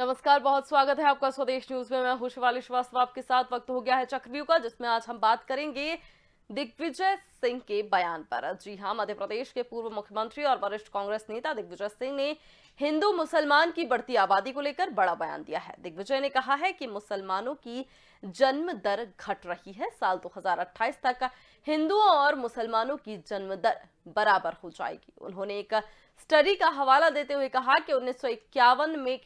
नमस्कार, बहुत स्वागत है आपका स्वदेश न्यूज में। मैं हूं शिवाली श्रीवास्तव आपके साथ। वक्त हो गया है चक्रव्यूह का, जिसमें आज हम बात करेंगे दिग्विजय सिंह के बयान पर। जी हां, मध्य प्रदेश के पूर्व मुख्यमंत्री और वरिष्ठ कांग्रेस नेता दिग्विजय सिंह ने हिंदू मुसलमान की बढ़ती आबादी को लेकर बड़ा बयान दिया है। दिग्विजय ने कहा है कि मुसलमानों की जन्म दर घट रही है। साल 2028 तक हिंदुओं और मुसलमानों की जन्म दर बराबर हो जाएगी। उन्होंने एक स्टडी का हवाला देते हुए कहा कि 1951 में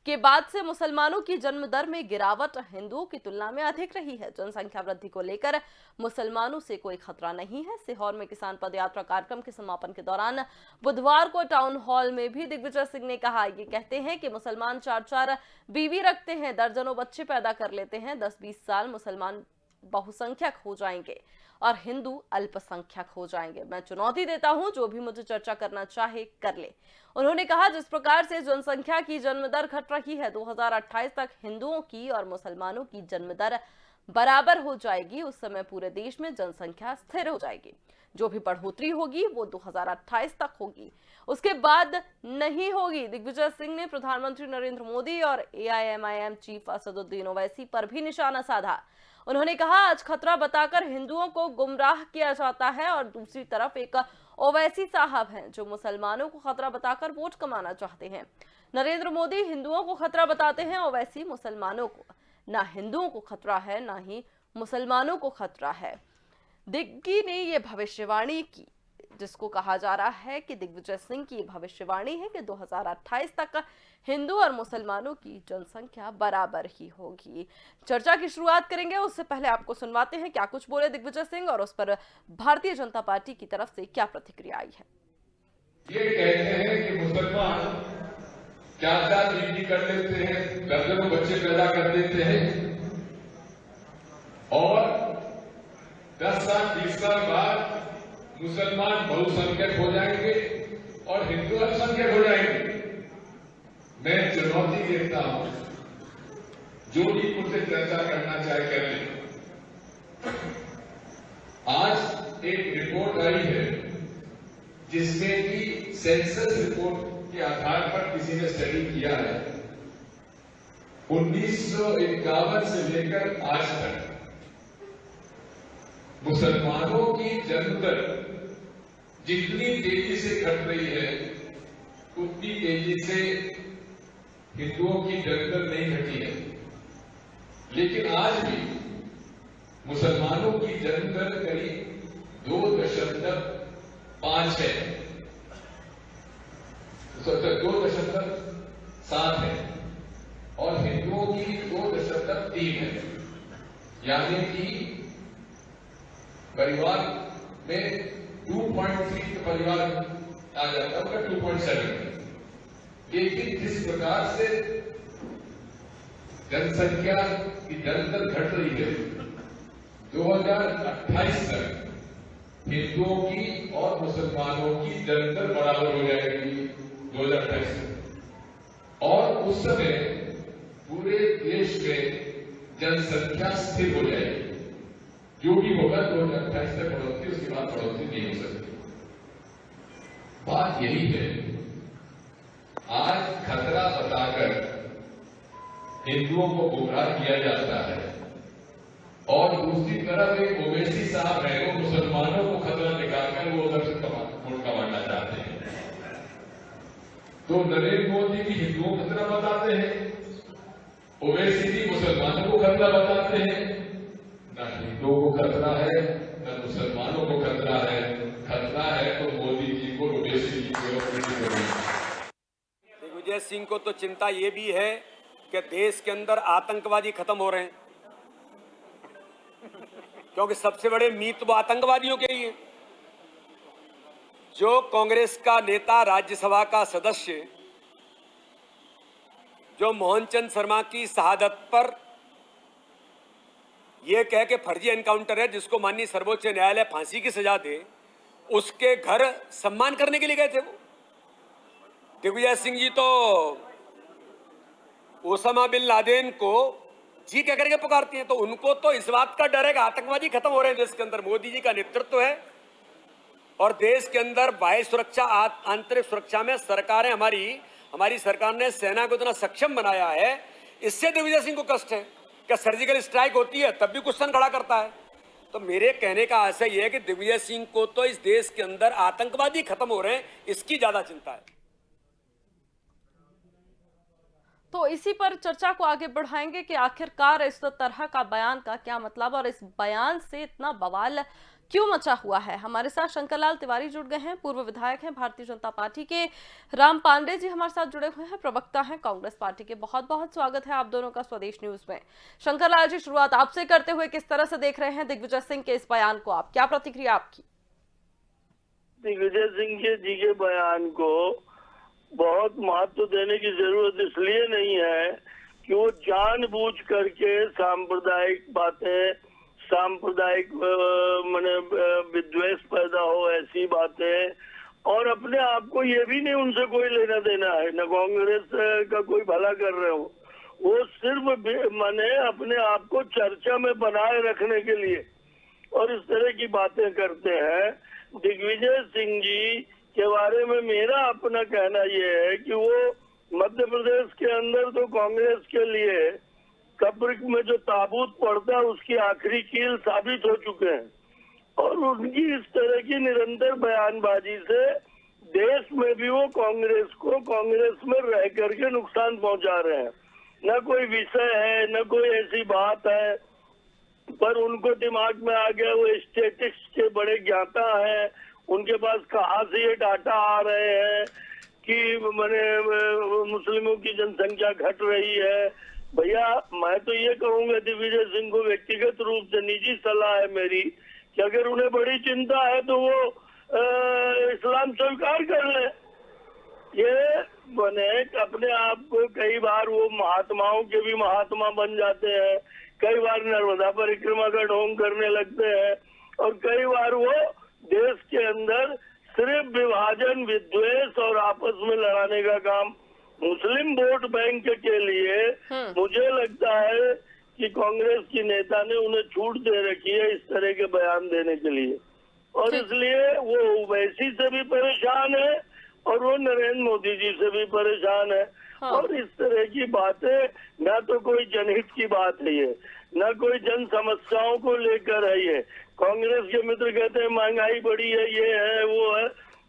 के बाद से मुसलमानों की जन्म दर में गिरावट हिंदुओं की तुलना में अधिक रही है। जनसंख्या वृद्धि को लेकर मुसलमानों से कोई खतरा नहीं है। सीहोर में किसान पदयात्रा कार्यक्रम के समापन के दौरान बुधवार को टाउन हॉल में भी दिग्विजय सिंह ने कहा, ये कहते हैं कि मुसलमान 4-4 बीवी रखते हैं, दर्जनों बच्चे पैदा कर लेते हैं। 10-20 साल मुसलमान बहुसंख्यक हो जाएंगे और हिंदू अल्पसंख्यक हो जाएंगे। मैं चुनौती देता हूं, जो भी मुझे चर्चा करना चाहे कर ले। उन्होंने कहा, जिस प्रकार से जनसंख्या की जन्म दर घट रही है, 2028 तक हिंदुओं की और मुसलमानों की जन्म दर बराबर हो जाएगी। उस समय पूरे देश में जनसंख्या स्थिर हो जाएगी। जो भी बढ़ोतरी होगी वो 2028 तक होगी, उसके बाद नहीं होगी। दिग्विजय सिंह ने प्रधानमंत्री नरेंद्र मोदी और AIMIM चीफ असदुद्दीन ओवैसी पर भी निशाना साधा। उन्होंने कहा, आज खतरा बताकर हिंदुओं को गुमराह किया जाता है और दूसरी तरफ एक ओवैसी साहब हैं जो मुसलमानों को खतरा बताकर वोट कमाना चाहते हैं। नरेंद्र मोदी हिंदुओं को खतरा बताते हैं, ओवैसी मुसलमानों को। ना हिंदुओं को खतरा है, ना ही मुसलमानों को खतरा है। दिग्गी ने यह भविष्यवाणी की, जिसको कहा जा रहा है कि दिग्विजय सिंह की भविष्यवाणी है कि 2028 तक हिंदू और मुसलमानों की जनसंख्या बराबर ही होगी। चर्चा की शुरुआत करेंगे, उससे पहले आपको सुनवाते हैं क्या कुछ बोले दिग्विजय सिंह और उस पर भारतीय जनता पार्टी की तरफ से क्या प्रतिक्रिया आई है। ये कहते हैं कि मुसलमान 4-4 बीवी कर लेते हैं, दर्जनों बच्चे पैदा कर देते हैं और 10 साल 20 साल बाद मुसलमान बहुसंख्यक हो जाएंगे और हिंदू अल्पसंख्यक हो जाएंगे। मैं चुनौती देता हूं, जो भी मुझसे चर्चा करना चाहे कर ले। आज एक रिपोर्ट आई है जिसमें कि सेंसस रिपोर्ट के आधार पर किसी ने स्टडी किया है। 1951 से लेकर आज तक मुसलमानों की जन्म दर जितनी तेजी से घट रही है, उतनी तेजी से हिंदुओं की जन्म दर नहीं घटी है। लेकिन आज भी मुसलमानों की जन्म दर करीब 2.5 है, 2.7 है और हिंदुओं की 2.3 है। यानी कि परिवार में 2.3 परिवार आ जाता है, उनका 2.7। लेकिन जिस प्रकार से जनसंख्या की दर घट रही है, 2028 तक हिंदुओं की और मुसलमानों की जन्म दर बराबर हो जाएगी 2028 तक। और उस समय पूरे देश में जनसंख्या स्थिर हो जाएगी। जो भी होगा 2028 तक बढ़ोतरी, उसके बाद बढ़ोतरी नहीं हो सकती। बात यही है, आज खतरा बताकर हिंदुओं को गुमराह किया जाता है और दूसरी तरफ एक ओवैसी साहब है, वो मुसलमानों को खतरा दिखाकर वो उधर से वोट कमाना चाहते हैं। तो नरेंद्र मोदी भी हिंदुओं को खतरा बताते हैं, ओवैसी भी मुसलमानों को खतरा बताते हैं। न हिंदुओं को खतरा है, न मुसलमानों को खतरा है। खतरा है तो मोदी जी को, ओवैसी जी को। दिग्विजय सिंह को तो चिंता ये भी है कि देश के अंदर आतंकवादी खत्म हो रहे हैं, क्योंकि सबसे बड़े मीत वो आतंकवादियों के ही हैं। जो कांग्रेस का नेता, राज्यसभा का सदस्य, जो मोहनचंद शर्मा की शहादत पर यह कह के फर्जी एनकाउंटर है, जिसको माननीय सर्वोच्च न्यायालय फांसी की सजा दे, उसके घर सम्मान करने के लिए गए थे वो। दिग्विजय सिंह जी तो ओसामा बिन लादेन को जी कह करके पुकारती हैं, तो उनको तो इस बात का डर है कि आतंकवादी खत्म हो रहे हैं देश के अंदर। मोदी जी का नेतृत्व है और देश के अंदर बाह्य सुरक्षा, आंतरिक सुरक्षा में सरकारें हमारी हमारी सरकार ने सेना को इतना सक्षम बनाया है, इससे दिग्विजय सिंह को कष्ट है। क्या सर्जिकल स्ट्राइक होती है तब भी क्वेश्चन खड़ा करता है? तो मेरे कहने का आशय यह है कि दिग्विजय सिंह को तो इस देश के अंदर आतंकवादी खत्म हो रहे हैं, इसकी ज्यादा चिंता है। तो इसी पर चर्चा को आगे बढ़ाएंगे कि आखिरकार इस तरह का बयान का क्या मतलब और इस बयान से इतना बवाल क्यों मचा हुआ है। हमारे साथ शंकरलाल तिवारी जुड़ गए हैं, पूर्व विधायक हैं भारतीय जनता पार्टी के। राम पांडे जी हमारे साथ जुड़े हुए हैं, प्रवक्ता हैं कांग्रेस पार्टी के। बहुत बहुत स्वागत है आप दोनों का स्वदेश न्यूज में। शंकरलाल जी, शुरुआत आपसे करते हुए किस तरह से देख रहे हैं दिग्विजय सिंह के इस बयान को, आप क्या प्रतिक्रिया आपकी? दिग्विजय सिंह जी के बयान को बहुत महत्व देने की जरूरत इसलिए नहीं है कि वो जानबूझ करके सांप्रदायिक बातें, सांप्रदायिक माने विद्वेष पैदा हो ऐसी बातें, और अपने आप को ये भी नहीं उनसे कोई लेना देना है, न कांग्रेस का कोई भला कर रहे हो, वो सिर्फ माने अपने आप को चर्चा में बनाए रखने के लिए और इस तरह की बातें करते हैं। दिग्विजय सिंह जी के बारे में मेरा अपना कहना ये है कि वो मध्य प्रदेश के अंदर तो कांग्रेस के लिए कब्र में जो ताबूत पड़ता है उसकी आखिरी कील साबित हो चुके हैं, और उनकी इस तरह की निरंतर बयानबाजी से देश में भी वो कांग्रेस को कांग्रेस में रह करके नुकसान पहुंचा रहे हैं। न कोई विषय है, न कोई ऐसी बात है, पर उनको दिमाग में आ गया, वो स्टैटिस्टिक्स के बड़े ज्ञाता हैं, उनके पास कहाँ से ये डाटा आ रहे हैं कि मैंने मुस्लिमों की जनसंख्या घट रही है। भैया मैं तो ये कहूंगा दिग्विजय सिंह को व्यक्तिगत रूप से निजी सलाह है मेरी कि अगर उन्हें बड़ी चिंता है तो वो इस्लाम स्वीकार कर ले। ये बने अपने आप को कई बार वो महात्माओं के भी महात्मा बन जाते हैं, कई बार नर्मदा परिक्रमा का ढोंग करने लगते हैं, और कई बार वो देश के अंदर सिर्फ विभाजन, विद्वेष और आपस में लड़ाने का काम मुस्लिम वोट बैंक के लिए मुझे लगता है कि कांग्रेस की नेता ने उन्हें छूट दे रखी है इस तरह के बयान देने के लिए, और इसलिए वो ओवैसी से भी परेशान है और वो नरेंद्र मोदी जी से भी परेशान है। और इस तरह की बातें न तो कोई जनहित की बात है ये, न कोई जन समस्याओं को लेकर है ये। कांग्रेस के मित्र कहते हैं महंगाई बढ़ी है, ये है वो है,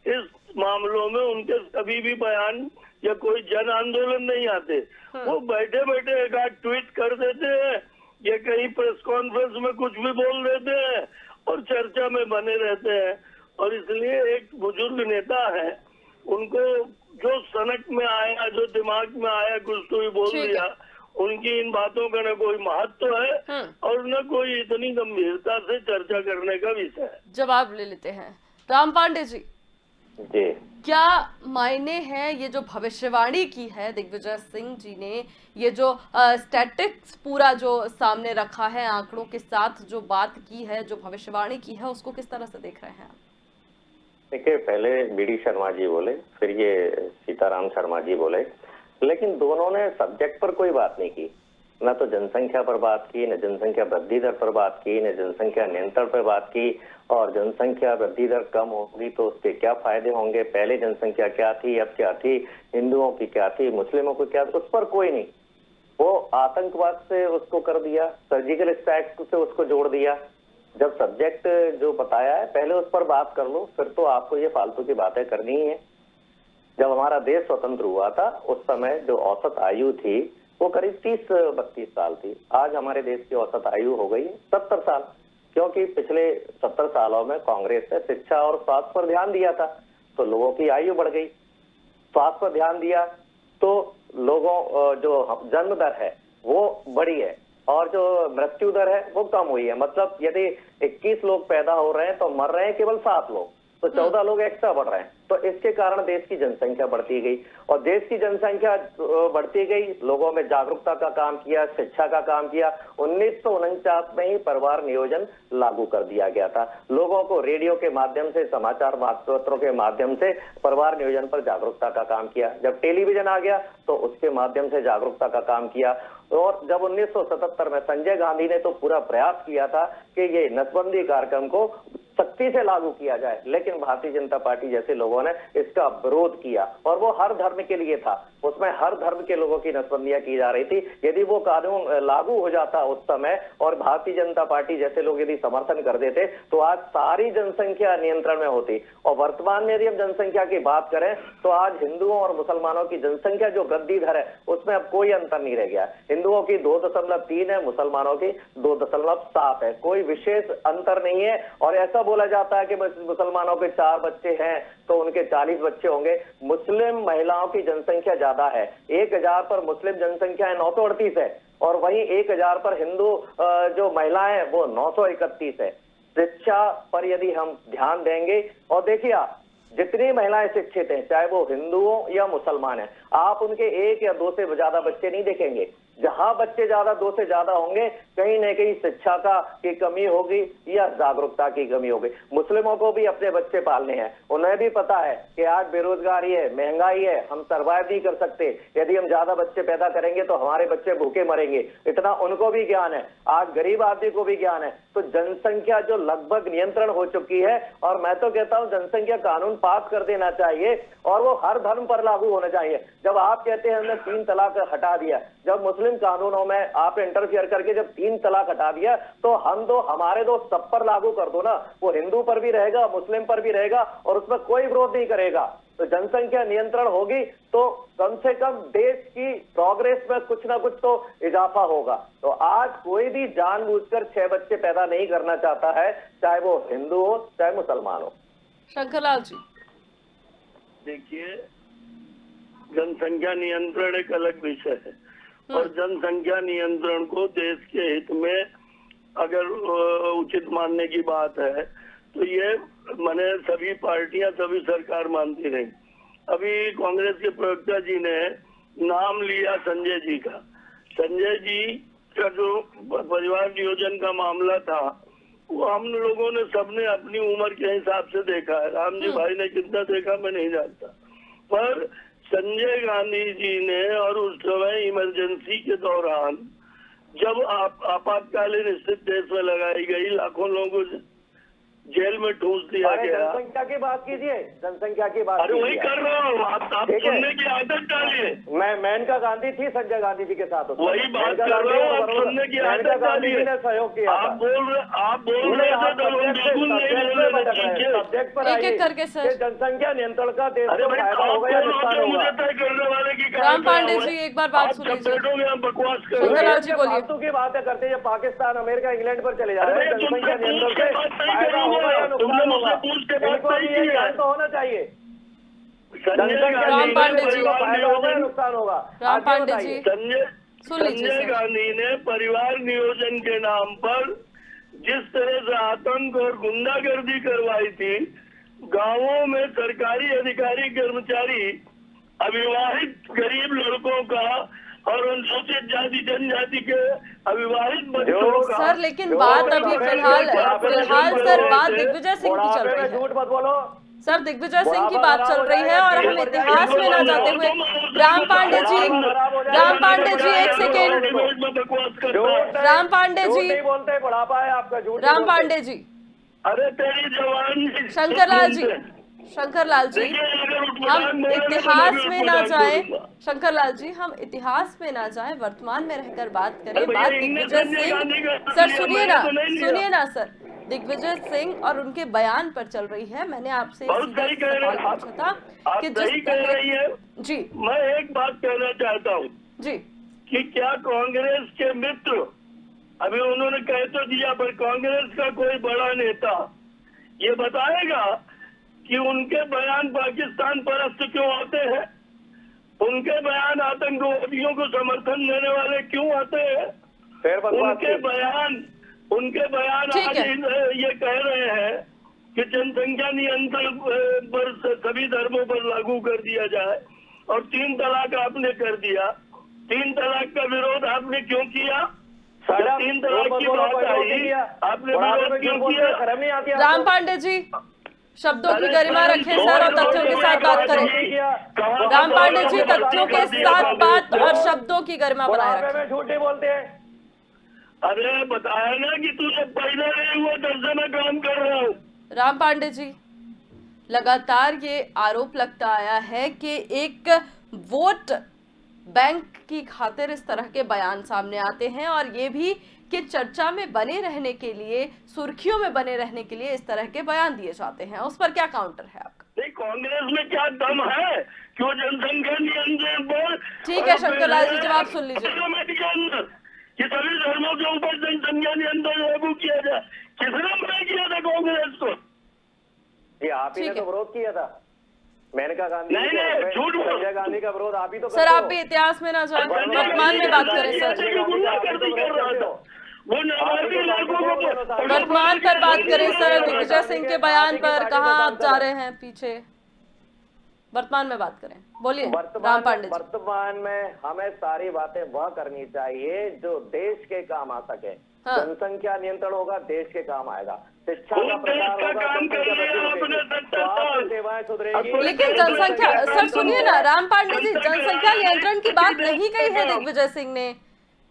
इस मामलों में उनके कभी भी बयान या कोई जन आंदोलन नहीं आते। वो बैठे बैठे एक आध ट्वीट कर देते हैं या कहीं प्रेस कॉन्फ्रेंस में कुछ भी बोल देते हैं और चर्चा में बने रहते हैं। और इसलिए एक बुजुर्ग नेता है, उनको जो सनक में आया, जो दिमाग में आया कुछ तो भी बोल दिया, उनकी इन बातों का न कोई महत्व है और न कोई इतनी गंभीरता से चर्चा करने का विषय है। जवाब ले लेते हैं राम पांडे जी। जी, क्या मायने हैं ये जो भविष्यवाणी की है दिग्विजय सिंह जी ने, ये जो स्टैटिस्टिक्स पूरा जो सामने रखा है, आंकड़ों के साथ जो बात की है, जो भविष्यवाणी की है, उसको किस तरह से देख रहे हैं आप? देखिए, पहले बीडी शर्मा जी बोले, फिर ये सीताराम शर्मा जी बोले, लेकिन दोनों ने सब्जेक्ट पर कोई बात नहीं की। न तो जनसंख्या पर बात की, न जनसंख्या वृद्धि दर पर बात की, न जनसंख्या नियंत्रण पर बात की। और जनसंख्या वृद्धि दर कम होगी तो उसके क्या फायदे होंगे, पहले जनसंख्या क्या थी, अब क्या थी, हिंदुओं की क्या थी, मुस्लिमों की क्या थी, उस पर कोई नहीं। वो आतंकवाद से उसको कर दिया, सर्जिकल स्ट्राइक से उसको जोड़ दिया। जब सब्जेक्ट जो बताया है पहले उस पर बात कर लो, फिर तो आपको ये फालतू की बातें करनी ही है। जब हमारा देश स्वतंत्र हुआ था उस समय जो औसत आयु थी वो करीब 30-32 साल थी। आज हमारे देश की औसत आयु हो गई 70 साल, क्योंकि पिछले 70 सालों में कांग्रेस ने शिक्षा और स्वास्थ्य पर ध्यान दिया था तो लोगों की आयु बढ़ गई। स्वास्थ्य पर ध्यान दिया तो लोगों जो जन्म दर है वो बढ़ी है और जो मृत्यु दर है वो कम हुई है। मतलब यदि 21 लोग पैदा हो रहे हैं तो मर रहे हैं केवल 7 लोग, तो 14 लोग एक्स्ट्रा बढ़ रहे हैं। तो इसके कारण देश की जनसंख्या बढ़ती गई और देश की जनसंख्या बढ़ती गई, लोगों में जागरूकता का काम किया, शिक्षा का काम किया। 1949 में ही परिवार नियोजन लागू कर दिया गया था। लोगों को रेडियो के माध्यम से, समाचार पत्रों के माध्यम से परिवार नियोजन पर जागरूकता का काम किया। जब टेलीविजन आ गया तो उसके माध्यम से जागरूकता का काम किया। और जब 1977 में संजय गांधी ने तो पूरा प्रयास किया था कि ये नसबंदी कार्यक्रम को सख्ती से लागू किया जाए, लेकिन भारतीय जनता पार्टी जैसे लोगों ने इसका विरोध किया और वो हर धर्म के लिए था, उसमें हर धर्म के लोगों की नसबंदियां की जा रही थी। यदि वो कानून लागू हो जाता उस समय और भारतीय जनता पार्टी जैसे लोग यदि समर्थन कर देते तो आज सारी जनसंख्या नियंत्रण में होती। और वर्तमान में यदि हम जनसंख्या की बात करें तो आज हिंदुओं और मुसलमानों की जनसंख्या जो वृद्धि दर है उसमें अब कोई अंतर नहीं रह गया। हिंदुओं की 2.3 है, मुसलमानों की 2.7 है, कोई विशेष अंतर नहीं है। और ऐसा बोला जाता है कि मुसलमानों के 4 बच्चे हैं तो उनके 40 बच्चे होंगे। मुस्लिम महिलाओं की जनसंख्या ज्यादा है, 1000 पर मुस्लिम जनसंख्या है 938 है और वहीं 1000 पर हिंदू जो महिलाएं हैं वो 931 है। शिक्षा पर यदि हम ध्यान देंगे और देखिए आप जितनी महिलाएं शिक्षित हैं चाहे वो हिंदुओं या मुसलमान हैं, आप उनके 1 या 2 से ज्यादा बच्चे नहीं देखेंगे। जहां बच्चे ज्यादा 2 से ज्यादा होंगे कहीं न कहीं शिक्षा की कमी होगी या जागरूकता की कमी होगी। मुस्लिमों को भी अपने बच्चे पालने हैं, उन्हें भी पता है कि आज बेरोजगारी है, महंगाई है, हम सर्वाइव नहीं कर सकते, यदि हम ज्यादा बच्चे पैदा करेंगे तो हमारे बच्चे भूखे मरेंगे, इतना उनको भी ज्ञान है। आज गरीब आदमी को भी ज्ञान है। तो जनसंख्या जो लगभग नियंत्रण हो चुकी है और मैं तो कहता हूं जनसंख्या कानून पास कर देना चाहिए और वो हर धर्म पर लागू होना चाहिए। जब आप कहते हैं हमने 3 तलाक हटा दिया, जब मुस्लिम कानूनों में आपने इंटरफियर करके जब 3 तलाक हटा दिया तो हमारे दो सब पर लागू कर दो ना, वो हिंदू पर भी रहेगा, मुस्लिम पर भी रहेगा और उसमें कोई विरोध नहीं करेगा। तो जनसंख्या नियंत्रण होगी तो कम से कम देश की प्रोग्रेस में कुछ ना कुछ तो इजाफा होगा। तो आज कोई भी जानबूझकर 6 बच्चे पैदा नहीं करना चाहता है, चाहे वो हिंदू हो चाहे मुसलमान हो। शंकरलाल जी, देखिए जनसंख्या नियंत्रण एक अलग विषय है और जनसंख्या नियंत्रण को देश के हित में अगर उचित मानने की बात है तो ये माने सभी पार्टियां सभी सरकार मानती नहीं। अभी कांग्रेस के प्रवक्ता जी ने नाम लिया संजय जी का। संजय जी का जो परिवार नियोजन का मामला था वो हम लोगों ने सबने अपनी उम्र के हिसाब से देखा है। राम जी भाई ने कितना देखा मैं नहीं जानता, पर संजय गांधी जी ने और उस समय इमरजेंसी के दौरान जब आपातकालीन स्थिति देश में लगाई गई, लाखों लोगों को जेल में ठूस दिया गया। जनसंख्या की बात कीजिए, जनसंख्या की बात। अरे वही कर रहा हूँ, आप सुनने की आदत डालिए। मैं मेनका गांधी थी संजय गांधी जी के साथ, वही बात कर रहा हूँ, आप सुनने की आदत डालिए। सहयोग किया, आप बोल रहे सब्जेक्ट पर एक-एक करके सर। जनसंख्या नियंत्रण का देश अरे को फायदा होगा या नुकसान होगा। तय करने वाले की राम पांडे जी एक बार बात सुन लीजिए। बकवास कर शंकरलाल जी बोलिए। फालतू की बातें करते हैं, पाकिस्तान अमेरिका इंग्लैंड पर चले जा रहे हैं। जनसंख्या नियंत्रण से फायदा होगा या नुकसान होगा, इनको भी ये ज्ञान तो होना चाहिए। राम पांडे जी फायदा होगा या नुकसान होगा। राम पांडे जी सुन लीजिए संजय सर। गांधी ने परिवार नियोजन के नाम पर जिस तरह से आतंक और गुंडागर्दी करवाई थी, गांवों में सरकारी अधिकारी कर्मचारी अविवाहित गरीब लड़कों का और अनुसूचित जाति जनजाति के अविवाहित बच्चों का। सर लेकिन बात अभी फिलहाल सर बात दिग्विजय सिंह की चल रही है। झूठ मत बोलो सर, दिग्विजय सिंह की बात चल रही है और हम इतिहास में ना जाते हुए राम पांडे जी एक सेकेंड। राम पांडे जी नहीं बोलते, बुढ़ापा है आपका, झूठ। राम पांडे जी, अरे तेरी जवान। शंकरलाल जी हम इतिहास में ना जाए। शंकरलाल जी हम इतिहास में ना जाए, वर्तमान में रहकर बात करें। बात दिग्विजय सिंह सर सुनिए ना सर, दिग्विजय सिंह और उनके बयान पर चल रही है। मैंने आपसे सीधा सवाल पूछा था कि जिस तरह जी मैं एक बात कहना चाहता हूँ जी कि क्या कांग्रेस के मित्र, अभी उन्होंने कह तो दिया, पर कांग्रेस का कोई बड़ा नेता ये बताएगा कि उनके बयान पाकिस्तान परस्त क्यों आते हैं, उनके बयान आतंकवादियों को समर्थन देने वाले क्यों आते हैं, उनके बयान आज ये कह रहे हैं कि जनसंख्या नियंत्रण पर सभी धर्मों पर लागू कर दिया जाए और 3 तलाक आपने कर दिया। 3 तलाक का विरोध आपने क्यों किया? 3 तलाक की बात आई, आपने विरोध क्यों किया? राम पांडे जी शब्दों की गरिमा रखें सर और तथ्यों के साथ बात करें। राम पांडे जी तथ्यों के साथ बात और शब्दों की गरिमा बनाए रखें। झूठे बोलते हैं। अरे बताया ना कि तुझे पहले नहीं हुआ, 10 दिन काम कर रहा हूँ। राम पांडे जी, लगातार ये आरोप लगता आया है कि एक वोट बैंक की खातिर इस तरह के बयान सामने आते हैं और ये भी कि चर्चा में बने रहने के लिए, सुर्खियों में बने रहने के लिए इस तरह के बयान दिए जाते हैं। उस पर क्या काउंटर है आपका? नहीं, कांग्रेस में क्या दम है? क्यों जनसंख्या नियंत्रण बोर्ड? ठीक है शंकर लाल जी, जवाब सुन लीजिए। कि सभी धर्मों के ऊपर जनसंख्या नियंत्रण लागू किया जाए, किसने मना किया था कांग्रेस को? ये आप ही ने तो विरोध किया था। मेनका गांधी, नहीं, झूठ बोलो। संजय गांधी का विरोध आप ही तो सर करते आप हो। भी इतिहास में ना जाएं, वर्तमान में बात करें सर। वर्तमान पर बात करें सर। दिग्विजय सिंह के बयान पर कहाँ आप जा रहे हैं पीछे? वर्तमान में बात करें, बोलिए राम पांडे जी। वर्तमान में हमें सारी बातें वह करनी चाहिए जो देश के काम आ सके। हाँ। जनसंख्या नियंत्रण होगा, देश के काम आएगा। शिक्षा का प्रसार होगा, स्वास्थ्य सेवाएं सुधरेगी। लेकिन जनसंख्या, सर सुनिए ना राम पांडे जी, जनसंख्या नियंत्रण की बात नहीं कही है दिग्विजय सिंह ने।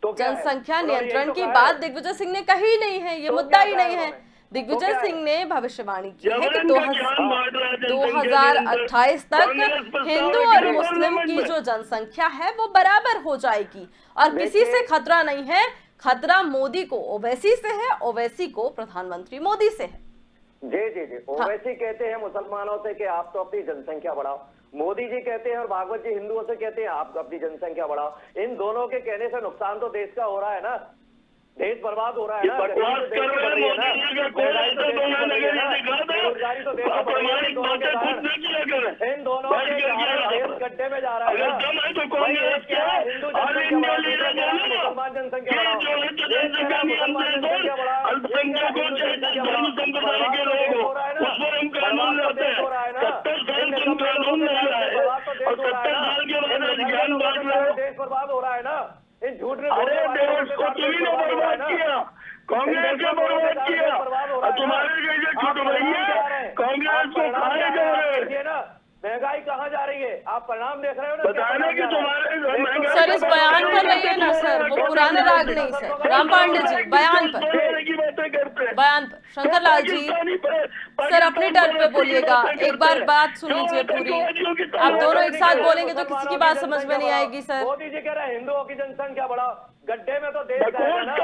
तो क्या है? जनसंख्या बोलो, यही नियंत्रण तो की कहा बात है। दिग्विजय सिंह ने कही नहीं है, ये तो मुद्दा क्या ही कहा नहीं है। उन्होंने? दिग्विजय तो क्या सिंह ने भविष्यवाणी की है कि जबरन का ज्ञान बांट रहा है जनसंख्या 2028 तक कांग्रेस प्रस्ताव हिंदू है और कि मुस्लिम की में। जो जनसंख्या है वो बराबर हो जाएगी और किसी से खतरा नहीं है। खतरा मोदी को ओवैसी से है, ओवैसी को प्रधानमंत्री मोदी से है। जी जी जी, ओवैसी कहते हैं मुसलमानों से कि आप तो अपनी जनसंख्या बढ़ाओ। मोदी जी कहते हैं और भागवत जी हिंदुओं से कहते हैं आप अपनी जनसंख्या बढ़ाओ। इन दोनों के कहने से नुकसान तो देश का हो रहा है ना, देश बर्बाद हो रहा है ना। बकवास कर रहे हैं मोदी जी का कोई ऐसा दोना नगर दिखा दे, अप्रमाणिक बातें खुद नहीं किया करें। इन दोनों बैठ के कर कारण किया। देश गड्ढे में जा रहा है अगर ना। दम है तो कांग्रेस क्या है? हिंदू ऑल इंडिया लीडर बोलो ना। मुसलमान जनसंख्या ये जो है कि जनसंख्या नियंत्रण बोर्ड अल्पसंख्यकों के धर्म संप्रदाय के लोग हो, उस पर हम कानून लाते हैं। 70 साल से हम कानून नहीं लाए और 70 साल के बाद आज ज्ञान बांट रहे हो। देश बर्बाद हो रहा है ना इन झूठ में। अरे देश को तुम्ही ने बर्बाद किया, कांग्रेस ने बर्बाद किया और तुम्हारे जैसे छुट भैया कांग्रेस को खाए जा रहे हैं ना। महंगाई कहाँ जा रही है? आप परिणाम देख रहे हो ना। बताना कि तुम्हारे सर इस बयान पर रहिए ना सर, वो पुराना राग नहीं सर। राम पांडे जी बयान पर, की बातें करते हैं। बयान पर शंकर लाल जी सर अपने टर्न पे बोलिएगा, एक बार बात सुन लीजिए पूरी। आप दोनों एक साथ बोलेंगे तो किसी की बात समझ में नहीं आएगी सर। मोदी जी कह रहे हैं हिंदुओं की जनसंख्या बढ़ाओ, गड्ढे में तो देश जाएगा ना।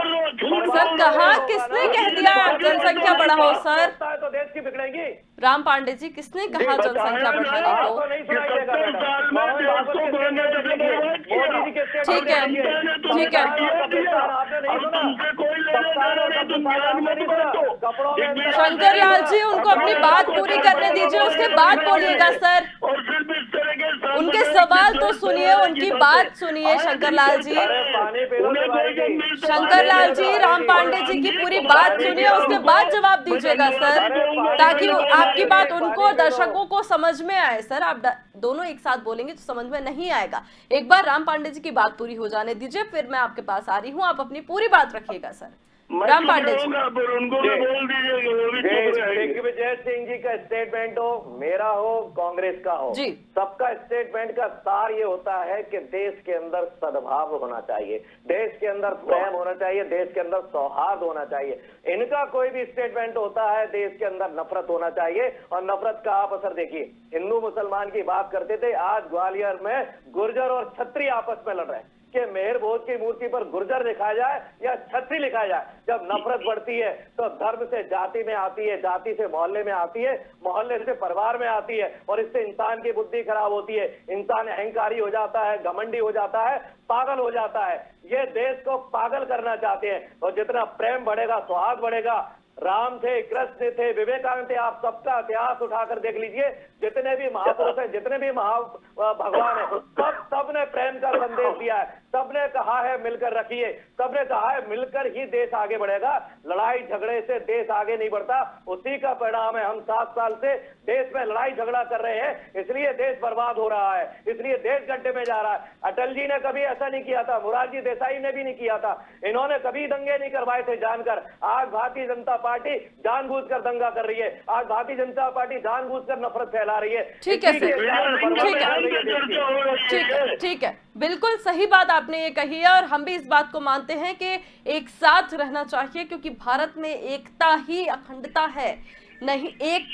सर कहाँ, किसने कह दिया जनसंख्या बढ़ाओ सर? तो देश की बिगड़ेगी। राम पांडे जी किसने कहा जनसंख्या बढ़ाने को? आपको नहीं सुनाई देगा बेटा। ठीक है, ठीक है। शंकर लाल जी उनको अपनी बात पूरी करने दीजिए, उसके बाद बोलिएगा सर। और सिर्फ इस तरह के उनके सवाल तो सुनिए, उनकी बात सुनिए शंकर लाल जी। शंकर लाल जी राम पांडे जी की पूरी बात सुनिए, उसके बाद जवाब दीजिएगा सर, ताकि आपकी बात उनको, दर्शकों को समझ में आए। सर आप दोनों एक साथ बोलेंगे तो समझ में नहीं आएगा। एक बार राम पांडे जी की बात पूरी हो जाने दीजिए, फिर मैं आपके पास आ रही हूँ, आप अपनी पूरी बात रखिएगा सर। राम पांडे जी उनको भी बोल दीजिएगा, वो भी चुप रहेंगे। दिग्विजय सिंह जी का स्टेटमेंट हो, मेरा हो, कांग्रेस का हो, जी। सबका स्टेटमेंट का सार ये होता है कि देश के अंदर सद्भाव होना चाहिए, देश के अंदर प्रेम होना चाहिए, देश के अंदर सौहार्द होना चाहिए। इनका कोई भी स्टेटमेंट होता है देश के अंदर नफरत होना चाहिए, और नफरत का आप असर देखिए। हिंदू मुसलमान की बात करते थे, आज ग्वालियर में गुर्जर और छत्री आपस में लड़ रहे हैं कि मेहर भोज की मूर्ति पर गुर्जर लिखा जाए या छत्री लिखा जाए। जब नफरत बढ़ती है तो धर्म से जाति में आती है, जाति से मोहल्ले में आती है, मोहल्ले से परिवार में आती है, और इससे इंसान की बुद्धि खराब होती है, इंसान अहंकारी हो जाता है, घमंडी हो जाता है, पागल हो जाता है। ये देश को पागल करना चाहते हैं, और जितना प्रेम बढ़ेगा, सौहार्द बढ़ेगा। राम थे, कृष्ण थे, विवेकानंद थे, आप सबका इतिहास उठाकर देख लीजिए। जितने भी महापुरुष हैं, जितने भी भगवान है, सबने प्रेम का संदेश दिया है, सबने कहा है मिलकर रखिए, सबने कहा है मिलकर ही देश आगे बढ़ेगा। लड़ाई झगड़े से देश आगे नहीं बढ़ता, उसी का परिणाम है। हम 7 साल से देश में लड़ाई झगड़ा कर रहे हैं, इसलिए देश बर्बाद हो रहा है, इसलिए देश गड्ढे में जा रहा है। अटल जी ने कभी ऐसा नहीं किया था, मोरारजी देसाई ने भी नहीं किया था, इन्होंने कभी दंगे नहीं करवाए थे जानकर। आज भारतीय जनता पार्टी जानबूझकर दंगा कर रही है, आज भारतीय जनता पार्टी जानबूझकर नफरत फैला रही है। ठीक है सर, ठीक है, बिल्कुल सही बात आपने ये कही है, और हम भी इस बात को मानते हैं कि एक साथ रहना चाहिए, क्योंकि भारत में एकता ही अखंडता है। नहीं, एक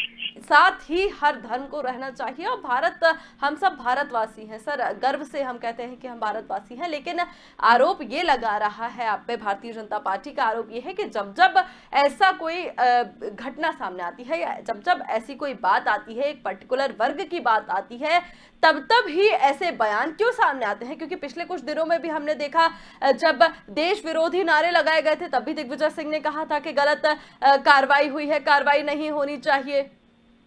साथ ही हर धर्म को रहना चाहिए। और भारत, हम सब भारतवासी हैं सर, गर्व से हम कहते हैं कि हम भारतवासी हैं। लेकिन आरोप ये लगा रहा है आप पे, भारतीय जनता पार्टी का आरोप ये है कि जब जब ऐसा कोई घटना सामने आती है या जब जब ऐसी कोई बात आती है, एक पर्टिकुलर वर्ग की बात आती है, तब ही ऐसे बयान क्यों सामने आते हैं? क्योंकि पिछले कुछ दिनों में भी हमने देखा, जब देश विरोधी नारे लगाए गए थे तब भी दिग्विजय सिंह ने कहा था कि गलत कार्रवाई हुई है, कार्रवाई नहीं होनी चाहिए।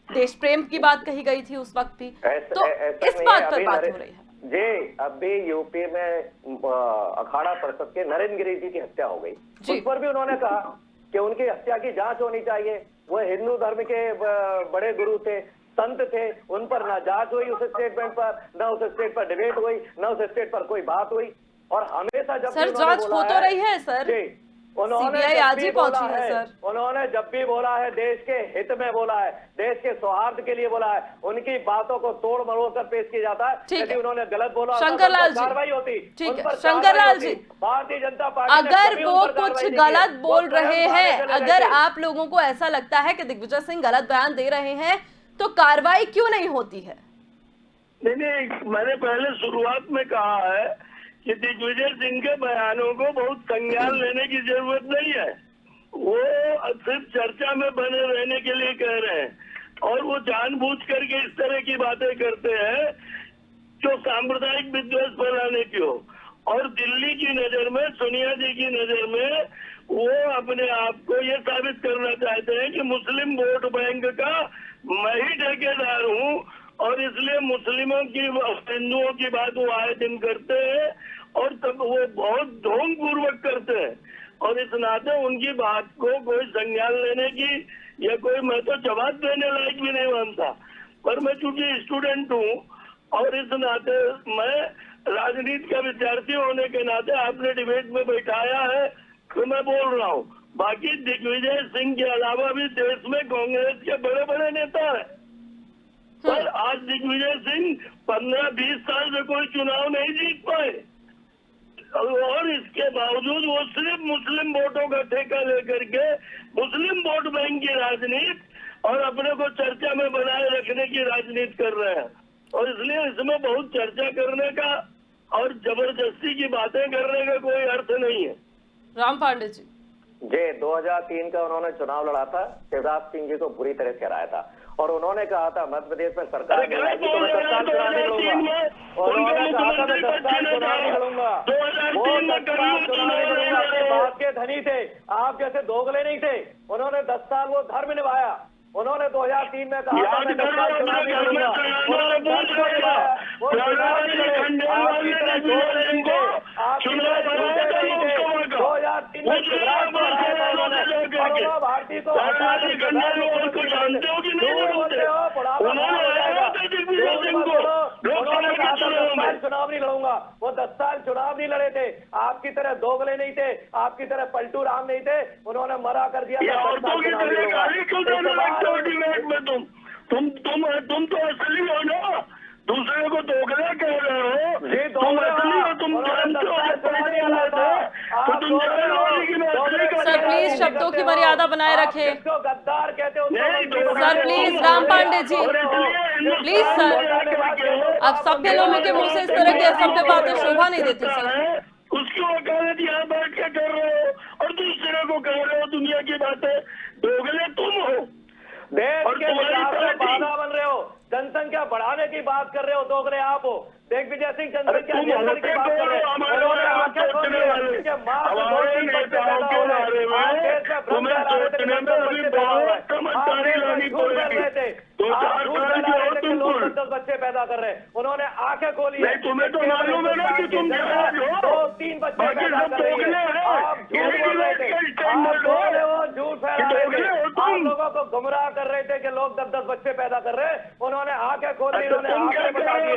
देश प्रेम की बात कही गई थी उस वक्त भी। तो इस बात पर बात हो रही है जी। अभी यूपी में अखाड़ा परिषद के नरेंद्र गिरी जी की हत्या हो गई, उस पर भी उन्होंने कहा कि उनकी हत्या की जांच होनी चाहिए। वो हिंदू धर्म के बड़े गुरु थे, संत थे, उन पर ना जांच हुई उस स्टेटमेंट पर, ना उस स्टेट पर डिबेट हुई, ना उस स्टेट पर कोई बात हुई। और हमेशा जब सर जांच हो तो रही है सर, सीबीआई आज ही पहुंची है सर। उन्होंने जब भी बोला है देश के हित में बोला है, देश के सौहार्द के लिए बोला है, उनकी बातों को तोड़ मरोड़ कर पेश किया जाता है। यदि उन्होंने गलत बोला शंकरलाल जी, कार्रवाई होती। ठीक है शंकरलाल जी, भारतीय जनता पार्टी अगर वो कुछ गलत बोल रहे हैं, अगर आप लोगों को ऐसा लगता है कि दिग्विजय सिंह गलत बयान दे रहे हैं, तो कार्रवाई क्यों नहीं होती है? नहीं, मैंने पहले शुरुआत में कहा है कि दिग्विजय सिंह के बयानों को बहुत संज्ञान लेने की जरूरत नहीं है। वो सिर्फ चर्चा में बने रहने के लिए कह रहे हैं, और वो जानबूझ करके इस तरह की बातें करते हैं जो सांप्रदायिक विद्वेष फैलाने की हो। और दिल्ली की नजर में, सोनिया जी की नजर में, वो अपने आप को ये साबित करना चाहते हैं कि मुस्लिम वोट बैंक का मैं ही ठेकेदार हूँ, और इसलिए मुस्लिमों की, हिंदुओं की बात वो आए दिन करते हैं, और तब वो बहुत ढोंग पूर्वक करते हैं। और इस नाते उनकी बात को कोई संज्ञान लेने की या कोई, मैं तो जवाब देने लायक भी नहीं मानता। पर मैं चूंकि स्टूडेंट हूँ और इस नाते मैं राजनीति का विद्यार्थी होने के नाते आपने डिबेट में बैठाया है तो मैं बोल रहा हूँ। बाकी दिग्विजय सिंह के अलावा भी देश में कांग्रेस के बड़े बड़े नेता हैं, पर आज दिग्विजय सिंह 15-20 साल से कोई चुनाव नहीं जीत पाए, और इसके बावजूद वो सिर्फ मुस्लिम वोटों का ठेका लेकर के मुस्लिम वोट बैंक की राजनीति और अपने को चर्चा में बनाए रखने की राजनीति कर रहे हैं। और इसलिए इसमें बहुत चर्चा करने का और जबरदस्ती की बातें करने का कोई अर्थ नहीं है। राम पांडे जी, 2003 का उन्होंने चुनाव लड़ा था, शिवराज सिंह जी को बुरी तरह से हराया था, और उन्होंने कहा था मध्य प्रदेश में सरकार और उन्होंने कहा था मैं 10 साल चुनाव नहीं लड़ूंगा, वो 10 साल चुनाव नहीं लड़ूंगा। आपके बात के धनी थे, आप जैसे दोगले नहीं थे। उन्होंने 10 साल वो धर्म निभाया। उन्होंने 2003 में कहा था मैं 10 साल चुनाव नहीं लड़ूंगा, उन्होंने धर्म को निभाया, वो चुनाव नहीं लड़े। आपकी तरह दोगले नहीं थे, आपकी तरह झूठे नहीं थे। 2003 में शिवराज को हराया था उन्होंने, और उन्होंने भारती को हटा कर चुनाव नहीं लड़ूंगा। वो 10 साल चुनाव नहीं लड़े थे, आपकी तरह दोगले नहीं थे, आपकी तरह पलटू राम नहीं थे। उन्होंने मरा कर दिया। तुम तो असली हो ना, दूसरे को दोगला कह रहे हो। तुम असली हो, तुम जानते हो। सर प्लीज शब्दों की मर्यादा बनाए रखें। गद्दार कहते हो sir please, Ram Pande ji please sir, अब सभ्य लोगों के मुंह से इस तरह की असभ्य बातें शोभा नहीं देती सर। उसकी वकालत यहाँ बैठ के कर रहे हो और दूसरे को कह रहे हो दुनिया की बातें। दोगले तुम हो, देश के विकास में बाधा बन रहे हो, जनसंख्या बढ़ाने की बात कर रहे हो, दोगले आप हो। दिग्विजय सिंह जनसंख्या नियंत्रण की बात कर रहे हो, उन्होंने आंखें खोल दी कि मार्च 2003 बच्चे पैदा हो रहे, आज देश में भ्रम फैला रहे थे कि 10 बच्चे पैदा हो रहे, आप देश में झूठ फैला रहे थे, आप झूठ फैला रहे थे कि लोग 10 बच्चे पैदा कर रहे। उन्होंने आंखें खोली है, तुम्हें तो मालूम है ना कि तुम 2-3 बच्चे पैदा कर रहे हैं। आप झूठ बोल रहे थे, आप दोगले हो, झूठ फैला रहे थे, आप लोगों को गुमराह कर रहे थे कि लोग 10-10 बच्चे पैदा कर रहे। उन्होंने आंखें खोल दी, उन्होंने आंखें बता दी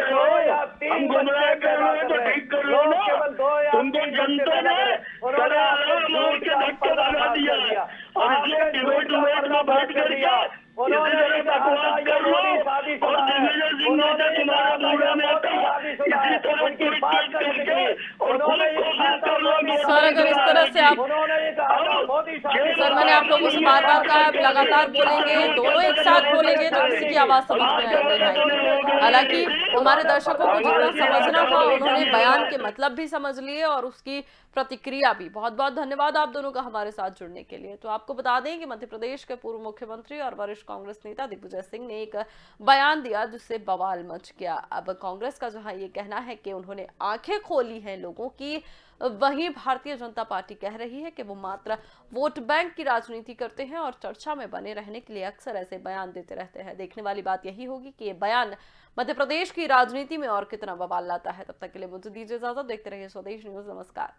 2 या 3 बच्चे पैदा कर रहे, लोग केवल 2 या 3 बच्चे पैदा कर रहे। उन्होंने आपको झूठ का पर्दा फाश कर दिया, आपने झूठ का पर्दा फाश कर दिया। उन्होंने ये कहा था ये मोदी शादीशुदा है, उन्होंने ये कहा था ये मोदी शादीशुदा है, उनकी बात करने के लिए उन्होंने ये कहा था सर अगर इस तरह से आप उन्होंने ये कहा था मोदी सर, मैंने आप लोगों से बार बार कहा आप लगातार बोलेंगे, दोनों एक साथ बोलेंगे तो किसी की आवाज समझ में नहीं आएगी। हालांकि हमारे दर्शकों को जितना समझना था उन्होंने बयान के मतलब भी समझ लिए और उसकी प्रतिक्रिया भी। बहुत बहुत धन्यवाद आप दोनों का हमारे साथ जुड़ने के लिए। तो आपको बता दें कि मध्य प्रदेश के पूर्व मुख्यमंत्री और वरिष्ठ कांग्रेस नेता दिग्विजय सिंह ने एक बयान दिया जिससे बवाल मच गया। अब कांग्रेस का जहां ये कहना है कि उन्होंने आंखें खोली हैं लोगों की, वहीं भारतीय जनता पार्टी कह रही है कि वो मात्र वोट बैंक की राजनीति करते हैं और चर्चा में बने रहने के लिए अक्सर ऐसे बयान देते रहते हैं। देखने वाली बात यही होगी कि ये बयान मध्य प्रदेश की राजनीति में और कितना बवाल लाता है। तब तक के लिए मुझे दीजिए इजाजत। देखते रहिए स्वदेश न्यूज। नमस्कार।